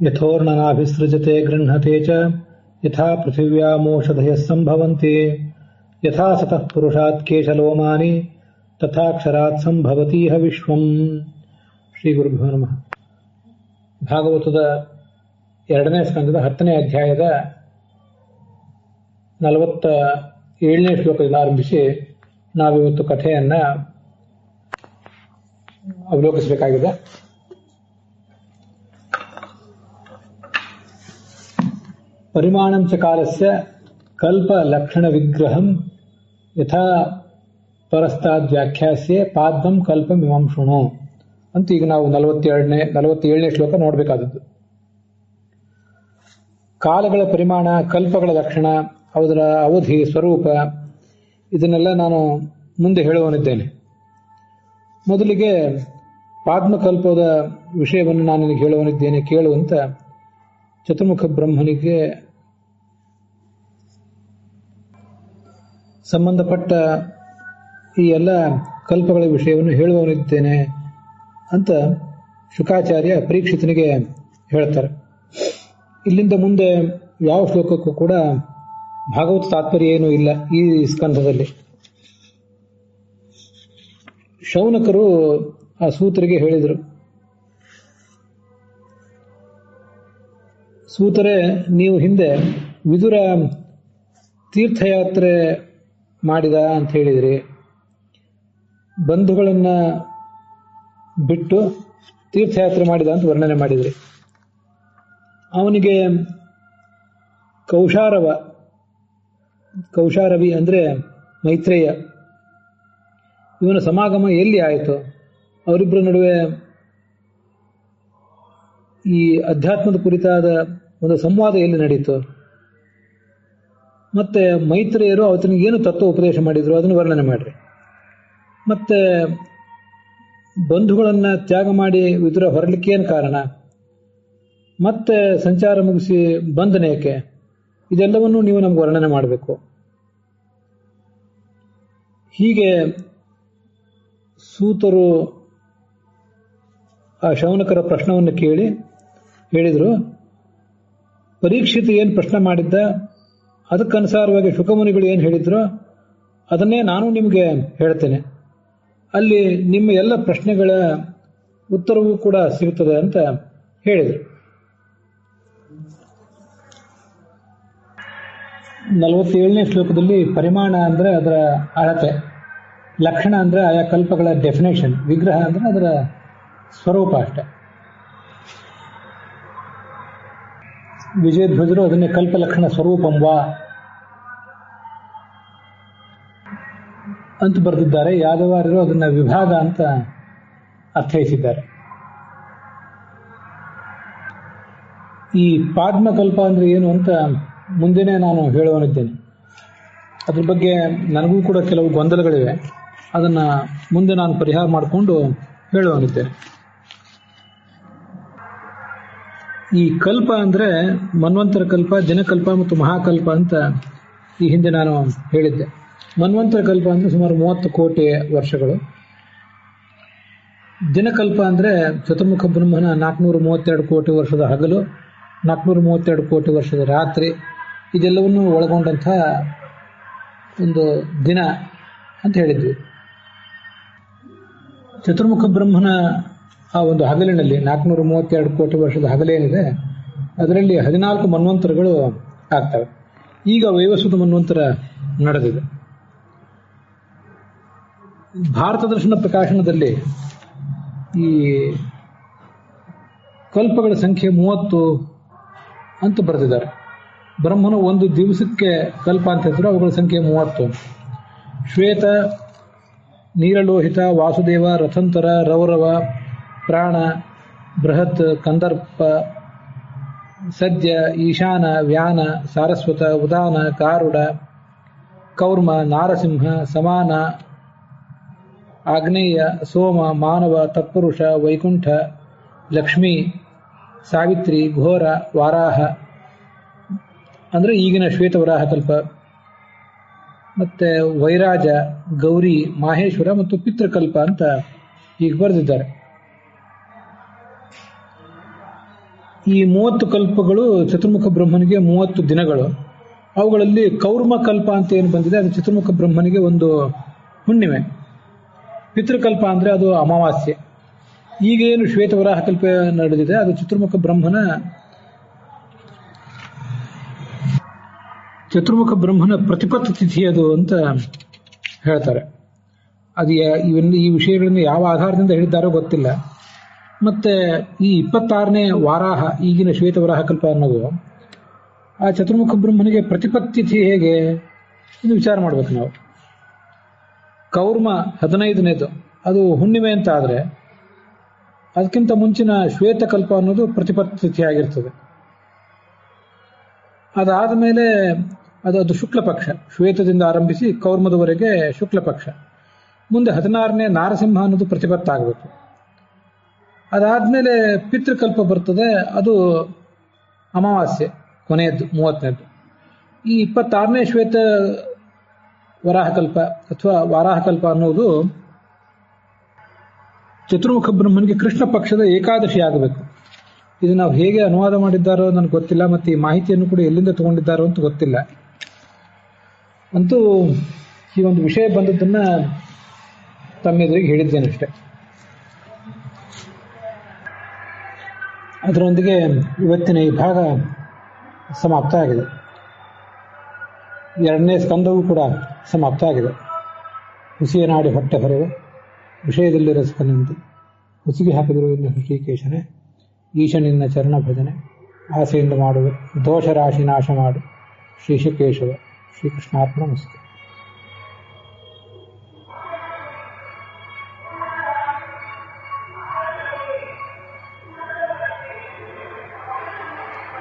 ಯಥೋರ್ಣನಾಭಿಸೃಜತೆ ಗೃಹ್ಣತೆ ಚ ಯಥಾ ಪೃಥಿವ್ಯಾಮೋಷಧಯಃ ಸಂಭವಂತಿ ಯಥಾ ಸತಃ ಪುರುಷಾತ್ ಕೇಶಲೋಮಾನಿ ತಥಾಕ್ಷರಾತ್ ಸಂಭವತೀಹ ವಿಶ್ವಂ. ಶ್ರೀ ಗುರುಭ್ಯೋ ನಮಃ. ಭಾಗವತದ 2ನೇ ಸ್ಕಂದದ 10ನೇ ಅಧ್ಯಾಯದ 47ನೇ ಶ್ಲೋಕದಿಂದ ಆರಂಭಿಸಿ ನಾವಿವತ್ತು ಕಥೆಯನ್ನ ಅವಲೋಕಿಸಬೇಕಾಗಿದೆ. ಪರಿಮಾಣಂ ಚ ಕಾಲಸ್ಯ ಕಲ್ಪ ಲಕ್ಷಣ ವಿಗ್ರಹಂ ಯಥಾ ಪರಸ್ತಾದ್ ವ್ಯಾಖ್ಯಾಸ್ಯೆ ಪಾದ್ಮಂ ಕಲ್ಪಂ ಇಮಂ ಶೃಣು ಅಂತ ಈಗ ನಾವು 47ನೇ ಶ್ಲೋಕ ನೋಡಬೇಕಾದದ್ದು. ಕಾಲಗಳ ಪರಿಮಾಣ, ಕಲ್ಪಗಳ ಲಕ್ಷಣ, ಅದರ ಅವಧಿ, ಸ್ವರೂಪ ಇದನ್ನೆಲ್ಲ ನಾನು ಮುಂದೆ ಹೇಳುವನಿದ್ದೇನೆ. ಮೊದಲಿಗೆ ಪಾದ್ಮಕಲ್ಪದ ವಿಷಯವನ್ನು ನಾನು ನಿನಗೆ ಹೇಳುವನಿದ್ದೇನೆ ಕೇಳುವಂತ ಚತುರ್ಮುಖ ಬ್ರಹ್ಮನಿಗೆ ಸಂಬಂಧಪಟ್ಟ ಈ ಎಲ್ಲ ಕಲ್ಪಗಳ ವಿಷಯವನ್ನು ಹೇಳುವವನಿದ್ದೇನೆ ಅಂತ ಶುಕಾಚಾರ್ಯ ಪರೀಕ್ಷಿತನಿಗೆ ಹೇಳ್ತಾರೆ. ಇಲ್ಲಿಂದ ಮುಂದೆ ಯಾವ ಶ್ಲೋಕಕ್ಕೂ ಕೂಡ ಭಾಗವತ ತಾತ್ಪರ್ಯ ಏನೂ ಇಲ್ಲ ಈ ಸ್ಕಂಧದಲ್ಲಿ. ಶೌನಕರು ಆ ಸೂತರಿಗೆ ಹೇಳಿದರು, ಸೂತರೇ, ನೀವು ಹಿಂದೆ ವಿದುರ ತೀರ್ಥಯಾತ್ರೆ ಮಾಡಿದ ಅಂತ ಹೇಳಿದ್ರಿ, ಬಂಧುಗಳನ್ನ ಬಿಟ್ಟು ತೀರ್ಥಯಾತ್ರೆ ಮಾಡಿದ ಅಂತ ವರ್ಣನೆ ಮಾಡಿದ್ರಿ. ಅವನಿಗೆ ಕೌಶಾರವಿ ಅಂದ್ರೆ ಮೈತ್ರೇಯ, ಇವನ ಸಮಾಗಮ ಎಲ್ಲಿ ಆಯಿತು? ಅವರಿಬ್ಬರ ನಡುವೆ ಈ ಅಧ್ಯಾತ್ಮದ ಕುರಿತಾದ ಒಂದು ಸಂವಾದ ಎಲ್ಲಿ ನಡೀತು? ಮತ್ತೆ ಮೈತ್ರೇಯರು ಅವತನಿಗೆ ಏನು ತತ್ವ ಉಪದೇಶ ಮಾಡಿದ್ರು ಅದನ್ನು ವರ್ಣನೆ ಮಾಡ್ರಿ. ಮತ್ತೆ ಬಂಧುಗಳನ್ನ ತ್ಯಾಗ ಮಾಡಿ ವಿದುರ ಹೊರಲಿಕ್ಕೆ ಏನು ಕಾರಣ? ಮತ್ತೆ ಸಂಚಾರ ಮುಗಿಸಿ ಬಂಧನೇಕೆ? ಇದೆಲ್ಲವನ್ನೂ ನೀವು ನಮ್ಗೆ ವರ್ಣನೆ ಮಾಡಬೇಕು. ಹೀಗೆ ಸೂತರು ಆ ಶೌನಕರ ಪ್ರಶ್ನವನ್ನು ಕೇಳಿ ಹೇಳಿದರು, ಪರೀಕ್ಷಿತ ಏನು ಪ್ರಶ್ನೆ ಮಾಡಿದ್ದ ಅದಕ್ಕನುಸಾರವಾಗಿ ಶುಕಮುನಿಗಳು ಏನು ಹೇಳಿದ್ರು ಅದನ್ನೇ ನಾನು ನಿಮಗೆ ಹೇಳ್ತೇನೆ. ಅಲ್ಲಿ ನಿಮ್ಮ ಎಲ್ಲ ಪ್ರಶ್ನೆಗಳ ಉತ್ತರವೂ ಕೂಡ ಸಿಗುತ್ತದೆ ಅಂತ ಹೇಳಿದರು. 47ನೇ ಶ್ಲೋಕದಲ್ಲಿ ಪರಿಮಾಣ ಅಂದ್ರೆ ಅದರ ಅಳತೆ, ಲಕ್ಷಣ ಅಂದ್ರೆ ಆಯಾ ಕಲ್ಪಗಳ ಡೆಫಿನೇಷನ್, ವಿಗ್ರಹ ಅಂದ್ರೆ ಅದರ ಸ್ವರೂಪ ಅಷ್ಟೆ. ವಿಜಯಧ್ವಜರು ಅದನ್ನೇ ಕಲ್ಪಲಕ್ಷಣ ಸ್ವರೂಪಂ ವಾ ಅಂತ ಬರೆದಿದ್ದಾರೆ. ಯಾದವಾರ್ಯರು ಅದನ್ನ ವಿಭಾಗ ಅಂತ ಅರ್ಥೈಸಿದ್ದಾರೆ. ಈ ಪಾದ್ಮಕಲ್ಪ ಅಂದ್ರೆ ಏನು ಅಂತ ಮುಂದೆನೇ ನಾನು ಹೇಳುವನಿದ್ದೇನೆ. ಅದ್ರ ಬಗ್ಗೆ ನನಗೂ ಕೂಡ ಕೆಲವು ಗೊಂದಲಗಳಿವೆ, ಅದನ್ನ ಮುಂದೆ ನಾನು ಪರಿಹಾರ ಮಾಡಿಕೊಂಡು ಹೇಳುವನಿದ್ದೇನೆ. ಈ ಕಲ್ಪ ಅಂದ್ರೆ ಮನ್ವಂತರ ಕಲ್ಪ, ಜನಕಲ್ಪ ಮತ್ತು ಮಹಾಕಲ್ಪ ಅಂತ ಈ ಹಿಂದೆ ನಾನು ಹೇಳಿದ್ದೆ. ಮನ್ವಂತರ ಕಲ್ಪ ಅಂದ್ರೆ ಸುಮಾರು 30 ಕೋಟಿ ವರ್ಷಗಳು. ದಿನಕಲ್ಪ ಅಂದ್ರೆ ಚತುರ್ಮುಖ ಬ್ರಹ್ಮನ 432 ಕೋಟಿ ವರ್ಷದ ಹಗಲು, 432 ಕೋಟಿ ವರ್ಷದ ರಾತ್ರಿ, ಇದೆಲ್ಲವನ್ನೂ ಒಳಗೊಂಡಂಥ ಒಂದು ದಿನ ಅಂತ ಹೇಳಿದ್ವಿ. ಚತುರ್ಮುಖ ಬ್ರಹ್ಮನ ಆ ಒಂದು ಹಗಲಿನಲ್ಲಿ 432 ಕೋಟಿ ವರ್ಷದ ಹಗಲೇನಿದೆ ಅದರಲ್ಲಿ 14 ಮನ್ವಂತರಗಳು ಆಗ್ತವೆ. ಈಗ ವೈವಸ್ವತ ಮನ್ವಂತರ ನಡೆದಿದೆ. ಭಾರತ ದರ್ಶನ ಪ್ರಕಾಶನದಲ್ಲಿ ಈ ಕಲ್ಪಗಳ ಸಂಖ್ಯೆ 30 ಅಂತ ಬರೆದಿದ್ದಾರೆ. ಬ್ರಹ್ಮನು ಒಂದು ದಿವಸಕ್ಕೆ ಕಲ್ಪ ಅಂತ ಹೇಳಿದ್ರು, ಅವುಗಳ ಸಂಖ್ಯೆ 30. ಶ್ವೇತ, ನೀರಲೋಹಿತ, ವಾಸುದೇವ, ರಥಂತರ, ರೌರವ, ಪ್ರಾಣ, ಬೃಹತ್, ಕಂದರ್ಪ, ಸದ್ಯ, ಈಶಾನ, ವ್ಯಾನ, ಸಾರಸ್ವತ, ಉದಾನ, ಕಾರುಡ, ಕೌರ್ಮ, ನಾರಸಿಂಹ, ಸಮಾನ, ಆಗ್ನೇಯ, ಸೋಮ, ಮಾನವ, ತತ್ಪುರುಷ, ವೈಕುಂಠ, ಲಕ್ಷ್ಮೀ, ಸಾವಿತ್ರಿ, ಘೋರ, ವಾರಾಹ ಅಂದ್ರೆ ಈಗಿನ ಶ್ವೇತವರಾಹ ಕಲ್ಪ, ಮತ್ತೆ ವೈರಾಜ, ಗೌರಿ, ಮಾಹೇಶ್ವರ ಮತ್ತು ಪಿತೃಕಲ್ಪ ಅಂತ ಈಗ ಬರೆದಿದ್ದಾರೆ. ಈ 30 ಕಲ್ಪಗಳು ಚತುರ್ಮುಖ ಬ್ರಹ್ಮನಿಗೆ 30 ದಿನಗಳು. ಅವುಗಳಲ್ಲಿ ಕೌರ್ಮ ಕಲ್ಪ ಅಂತ ಏನು ಬಂದಿದೆ ಅದು ಚತುರ್ಮುಖ ಬ್ರಹ್ಮನಿಗೆ ಒಂದು ಹುಣ್ಣಿಮೆ. ಪಿತೃಕಲ್ಪ ಅಂದ್ರೆ ಅದು ಅಮಾವಾಸ್ಯೆ. ಈಗ ಏನು ಶ್ವೇತವರಾಹ ಕಲ್ಪ ನಡೆದಿದೆ ಅದು ಚತುರ್ಮುಖ ಬ್ರಹ್ಮನ ಪ್ರತಿಪತ್ತ ತಿಥಿ ಅದು ಅಂತ ಹೇಳ್ತಾರೆ. ಅದು ಈ ವಿಷಯಗಳನ್ನು ಯಾವ ಆಧಾರದಿಂದ ಹೇಳಿದ್ದಾರೋ ಗೊತ್ತಿಲ್ಲ. ಮತ್ತೆ ಈ 26ನೇ ವಾರಾಹ ಈಗಿನ ಶ್ವೇತವರಾಹ ಕಲ್ಪ ಅನ್ನೋದು ಆ ಚತುರ್ಮುಖ ಬ್ರಹ್ಮನಿಗೆ ಪ್ರತಿಪತ್ತ ತಿಥಿ ಹೇಗೆ ಇದು ವಿಚಾರ ಮಾಡ್ಬೇಕು ನಾವು. ಕೌರ್ಮ 15ನೇದು ಅದು ಹುಣ್ಣಿಮೆ ಅಂತ ಆದ್ರೆ ಅದಕ್ಕಿಂತ ಮುಂಚಿನ ಶ್ವೇತಕಲ್ಪ ಅನ್ನೋದು ಪ್ರತಿಪತ್ತ ತಿಥಿ ಆಗಿರ್ತದೆ. ಅದಾದ ಮೇಲೆ ಅದು ಶುಕ್ಲ ಪಕ್ಷ, ಶ್ವೇತದಿಂದ ಆರಂಭಿಸಿ ಕೌರ್ಮದವರೆಗೆ ಶುಕ್ಲ ಪಕ್ಷ. ಮುಂದೆ 16ನೇ ನಾರಸಿಂಹ ಅನ್ನೋದು ಪ್ರತಿಪತ್ತ ಆಗಬೇಕು. ಅದಾದ್ಮೇಲೆ ಪಿತೃಕಲ್ಪ ಬರ್ತದೆ, ಅದು ಅಮಾವಾಸ್ಯೆ ಕೊನೆಯದ್ದು 30ನೇದ್ದು. ಈ 26ನೇ ಶ್ವೇತ ವರಾಹಕಲ್ಪ ಅಥವಾ ವಾರಾಹಕಲ್ಪ ಅನ್ನೋದು ಚತುರ್ಮುಖ ಬ್ರಹ್ಮನಿಗೆ ಕೃಷ್ಣ ಪಕ್ಷದ ಏಕಾದಶಿ ಆಗಬೇಕು. ಇದು ನಾವು ಹೇಗೆ ಅನುವಾದ ಮಾಡಿದ್ದಾರೋ ನನಗೆ ಗೊತ್ತಿಲ್ಲ, ಮತ್ತೆ ಈ ಮಾಹಿತಿಯನ್ನು ಕೂಡ ಎಲ್ಲಿಂದ ತಗೊಂಡಿದ್ದಾರೋ ಅಂತ ಗೊತ್ತಿಲ್ಲ. ಅಂತೂ ಈ ಒಂದು ವಿಷಯ ಬಂದದ್ದನ್ನ ತಮ್ಮೆದುರಿಗೆ ಹೇಳಿದ್ದೇನಷ್ಟೆ. ಅದರೊಂದಿಗೆ ಇವತ್ತಿನ ಈ ಭಾಗ ಸಮಾಪ್ತ ಆಗಿದೆ. 2ನೇ ಸ್ಕಂದವೂ ಕೂಡ ಸಮಾಪ್ತ ಆಗಿದೆ. ಹುಸಿಯ ನಾಡಿ ಹೊಟ್ಟೆ ಹೊರವೆ ವಿಷಯದಲ್ಲಿ ರಸಕನೆಂದು ಹುಸಿಗೆ ಹಾಕಿದರು ಎಂದು ಶ್ರೀಕೇಶನೇ ಈಶನಿನ್ನ ಚರಣ ಭಜನೆ ಆಸೆಯಿಂದ ಮಾಡುವ ದೋಷ ರಾಶಿ ನಾಶ ಮಾಡು ಶ್ರೀಶಕೇಶವ. ಶ್ರೀಕೃಷ್ಣಾರ್ಪಣ ಮಸ್ತು.